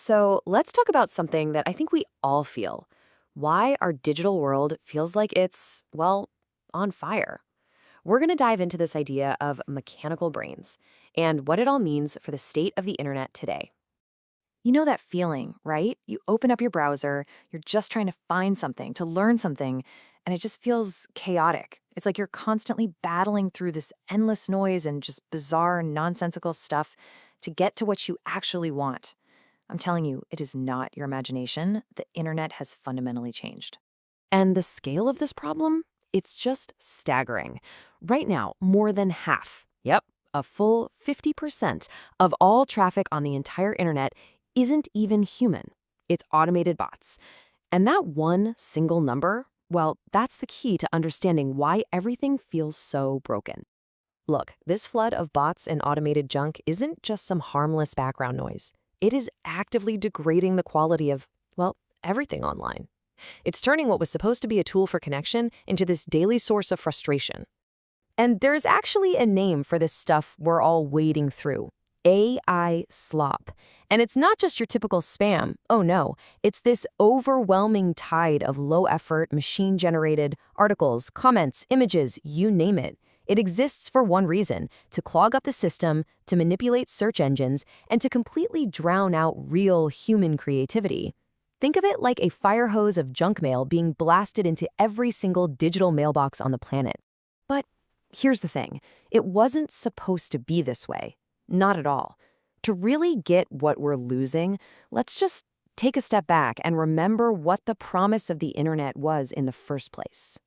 So let's talk about something that I think we all feel. Why our digital world feels like it's, well, on fire. We're going to dive into this idea of mechanical brains and what it all means for the state of the internet today. You know that feeling, right? You open up your browser, you're just trying to find something, to learn something, and it just feels chaotic. It's like you're constantly battling through this endless noise and just bizarre, nonsensical stuff to get to what you actually want. I'm telling you, it is not your imagination. The internet has fundamentally changed. And the scale of this problem? It's just staggering. Right now, more than half, yep, a full 50% of all traffic on the entire internet isn't even human. It's automated bots. And that one single number, well, that's the key to understanding why everything feels so broken. Look, this flood of bots and automated junk isn't just some harmless background noise. It is actively degrading the quality of, well, everything online. It's turning what was supposed to be a tool for connection into this daily source of frustration. And there's actually a name for this stuff we're all wading through. AI slop. And it's not just your typical spam. Oh no, it's this overwhelming tide of low-effort, machine-generated articles, comments, images, you name it. It exists for one reason: to clog up the system, to manipulate search engines, and to completely drown out real human creativity. Think of it like a fire hose of junk mail being blasted into every single digital mailbox on the planet. But here's the thing. It wasn't supposed to be this way. Not at all. To really get what we're losing, let's just take a step back and remember what the promise of the internet was in the first place.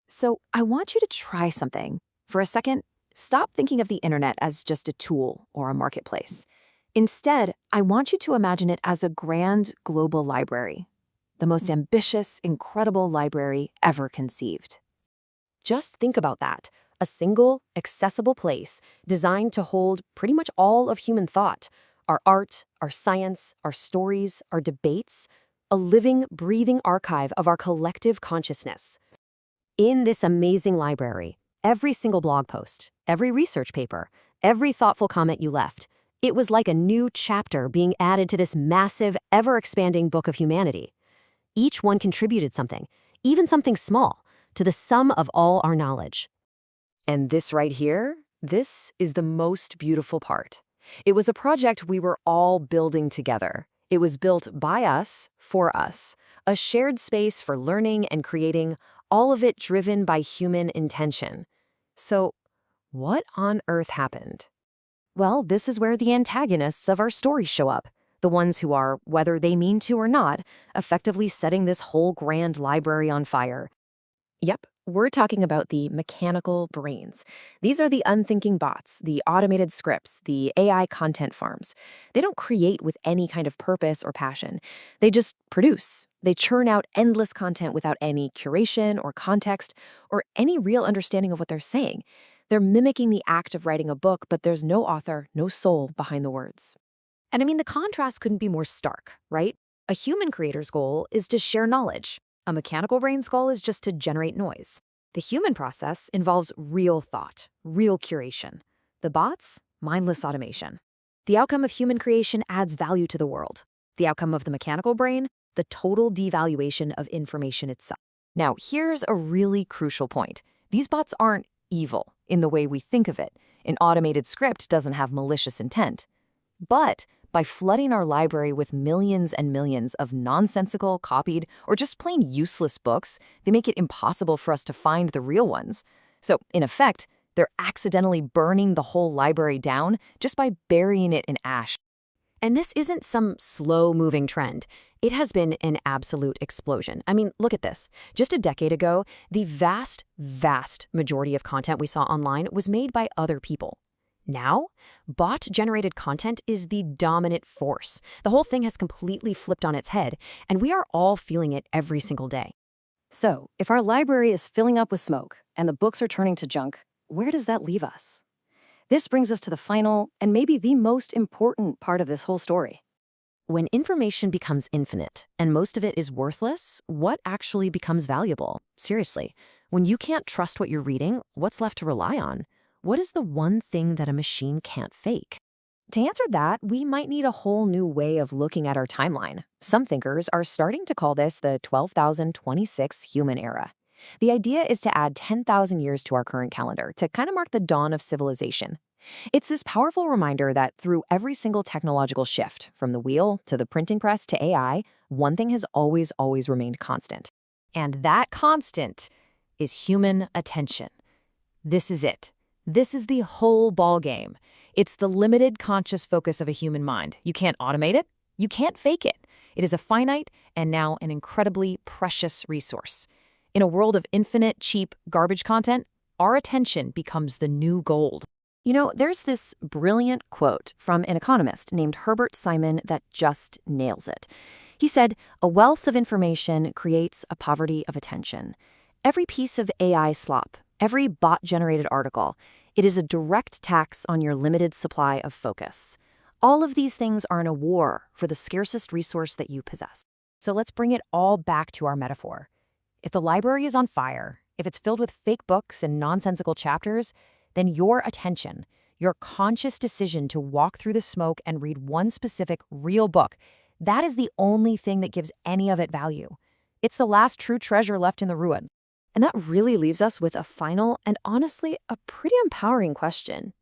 So I want you to try something. For a second, stop thinking of the internet as just a tool or a marketplace. Instead, I want you to imagine it as a grand global library, the most ambitious, incredible library ever conceived. Just think about that. A single, accessible place designed to hold pretty much all of human thought, our art, our science, our stories, our debates, a living, breathing archive of our collective consciousness. In this amazing library, every single blog post, every research paper, every thoughtful comment you left, it was like a new chapter being added to this massive, ever-expanding book of humanity. Each one contributed something, even something small, to the sum of all our knowledge. And this right here, this is the most beautiful part. It was a project we were all building together. It was built by us, for us, a shared space for learning and creating, all of it driven by human intention. So, what on earth happened? Well, this is where the antagonists of our story show up. The ones who are, whether they mean to or not, effectively setting this whole grand library on fire. Yep, we're talking about the mechanical brains. These are the unthinking bots, the automated scripts, the AI content farms. They don't create with any kind of purpose or passion. They just produce. They churn out endless content without any curation or context or any real understanding of what they're saying. They're mimicking the act of writing a book, but there's no author, no soul behind the words. And I mean, the contrast couldn't be more stark, right? A human creator's goal is to share knowledge. A mechanical brain's goal is just to generate noise. The human process involves real thought, real curation. The bots, mindless automation. The outcome of human creation adds value to the world. The outcome of the mechanical brain, the total devaluation of information itself. Now, here's a really crucial point. These bots aren't evil in the way we think of it. An automated script doesn't have malicious intent. But by flooding our library with millions and millions of nonsensical, copied, or just plain useless books, they make it impossible for us to find the real ones. So, in effect, they're accidentally burning the whole library down just by burying it in ash. And this isn't some slow-moving trend. It has been an absolute explosion. I mean, look at this. Just a decade ago, the vast, vast majority of content we saw online was made by other people. Now, bot-generated content is the dominant force. The whole thing has completely flipped on its head, and we are all feeling it every single day. So, if our library is filling up with smoke and the books are turning to junk, where does that leave us? This brings us to the final, and maybe the most important part of this whole story. When information becomes infinite, and most of it is worthless, what actually becomes valuable? Seriously, when you can't trust what you're reading, what's left to rely on? What is the one thing that a machine can't fake? To answer that, we might need a whole new way of looking at our timeline. Some thinkers are starting to call this the 12,026 human era. The idea is to add 10,000 years to our current calendar to kind of mark the dawn of civilization. It's this powerful reminder that through every single technological shift, from the wheel to the printing press to AI, one thing has always remained constant. And that constant is human attention. This is it. This is the whole ball game. It's the limited conscious focus of a human mind. You can't automate it. You can't fake it. It is a finite and now an incredibly precious resource. In a world of infinite, cheap, garbage content, our attention becomes the new gold. There's this brilliant quote from an economist named Herbert Simon that just nails it. He said, "A wealth of information creates a poverty of attention. Every piece of AI slop, every bot-generated article, it is a direct tax on your limited supply of focus. All of these things are in a war for the scarcest resource that you possess." So let's bring it all back to our metaphor. If the library is on fire, if it's filled with fake books and nonsensical chapters, then your attention, your conscious decision to walk through the smoke and read one specific real book, that is the only thing that gives any of it value. It's the last true treasure left in the ruins. And that really leaves us with a final and honestly a pretty empowering question.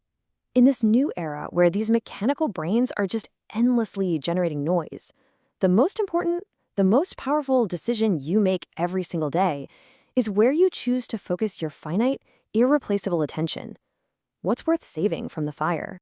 In this new era where these mechanical brains are just endlessly generating noise, the most important, the most powerful decision you make every single day is where you choose to focus your finite, irreplaceable attention. What's worth saving from the fire?